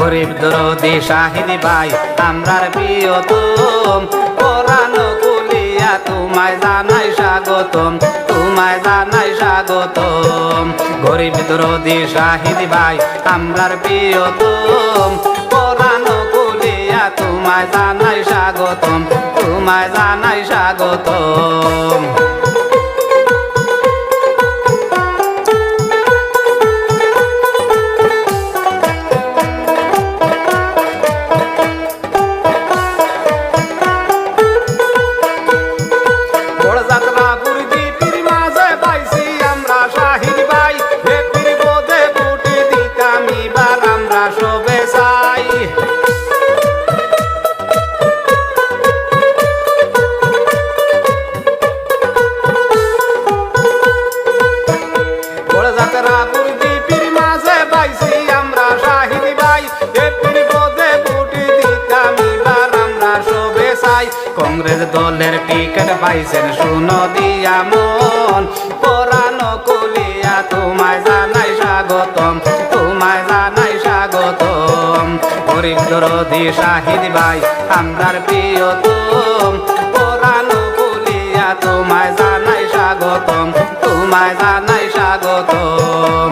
গরিব দরদি শাহিদ ভাই আমরার প্রিয়তম পরাণ কুলিয়া তোমায় জানাই স্বাগতম তোমায় জানাই স্বাগতম গরিব দরদি শাহিদ ভাই আমরার প্রিয়তম পরাণ কুলিয়া তোমায় জানাই স্বাগতম তোমায় জানাই স্বাগতম কংগ্রেস দলের টিকিট পাইছেন শুনো দিয়া মন পরাণ কুলিয়া তোমায় জানাই স্বাগতম তোমায় জানাই স্বাগতম গরিব দরদি শাহিদ ভাই আমরার প্রিয়তম পরাণ কুলিয়া তোমায় জানাই স্বাগতম তোমায় জানাই স্বাগতম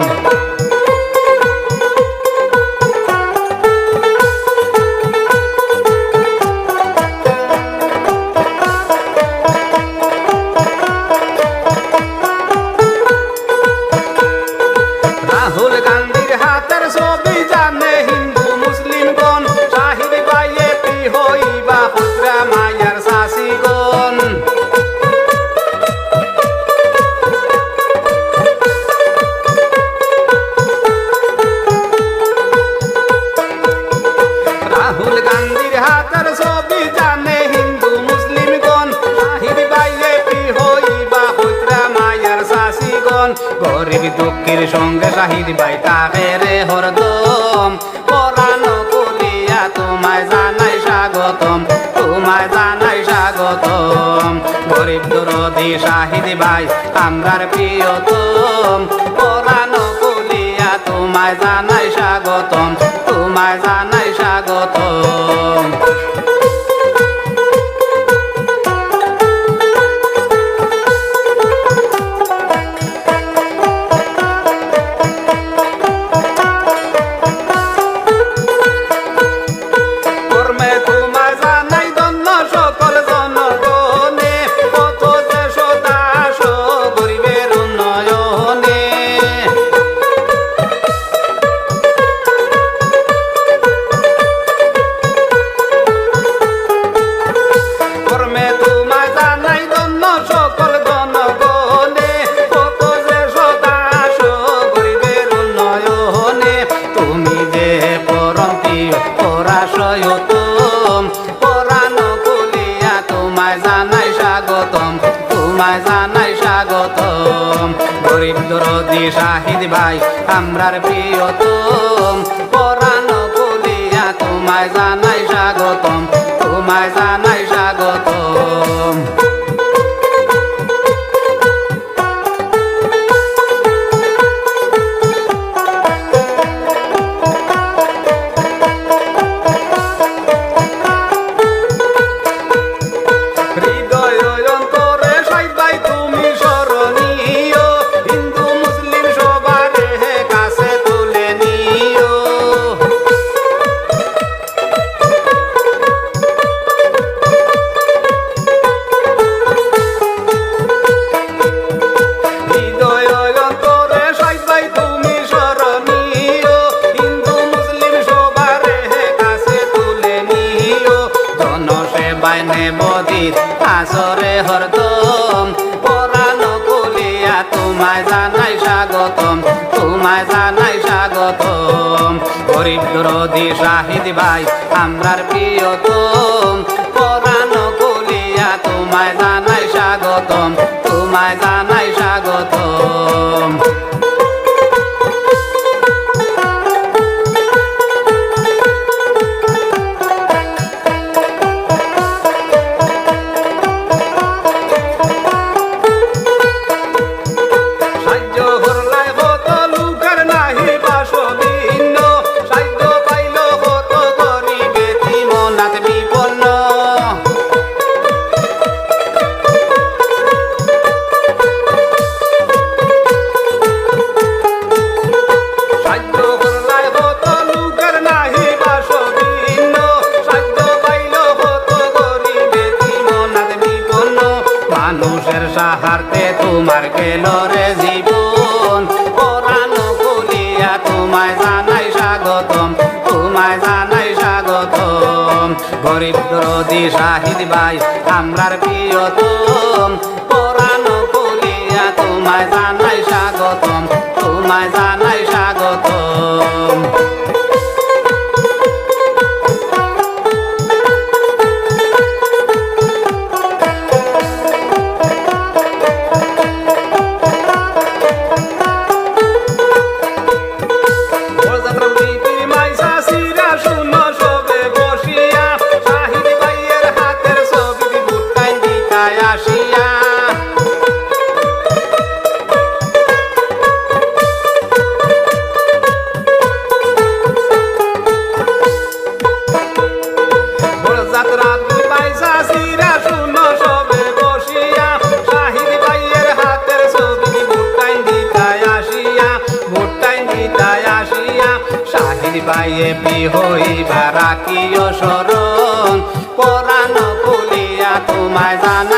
রাহুল গান্ধীর হাতের ছবি জানে হিন্দু মুসলিম গণ শাহিদ ভাই এপি হইবা পুত্রা মায়ার শাসিগণ রাহুল গান্ধীর হাতের ছবি জানে হিন্দু মুসলিম গণ শাহিদ ভাই এপি হইবা পুত্রা মায়ার শাসিগণ গরিব দুঃখীর সঙ্গে শাহিদ ভাই তাকে রে হরদম পরাণ কুলিয়া তোমায় জানাই স্বাগতম তোমায় জানাই স্বাগতম গরিব দরদি শাহিদ ভাই আমরার প্রিয়তম পরাণ কুলিয়া তোমায় জানাই স্বাগতম তোমায় জানাই স্বাগতম পরাণ কুলিয়া তোমায় জানাই স্বাগতম তোমায় জানাই স্বাগতম গরিব দরদি শাহিদ ভাই আমরার প্রিয়তম পরাণ কুলিয়া তোমায় জানাই স্বাগতম তোমায় জানাই স্বাগতম আসরে হরদম পরাণ কুলিয়া তোমায় জানাই স্বাগতম তোমায় জানাই স্বাগতম গরিব দরদি শাহিদ ভাই আমরার প্রিয়তম পরাণ কুলিয়া তোমায় জানাই স্বাগতম তোমায় জানাই স্বাগতম সাহায্য করলাই হতো লুকার নাহি বাসবিহীন সাহায্য পাইল হারতে তোমার গেল রে জীবন পরাণ খুলিয়া তোমায় জানাই স্বাগতম তোমায় জানাই স্বাগতম গরিব দরদি শাহিদ ভাই আমরার প্রিয়তম পরাণ খুলিয়া তোমায় জানাই স্বাগতম তোমায় জানাই স্বাগতম বাইয়ে বিহইবা রাখিও শরণ পরাণ খুলিয়া তোমায় জানাই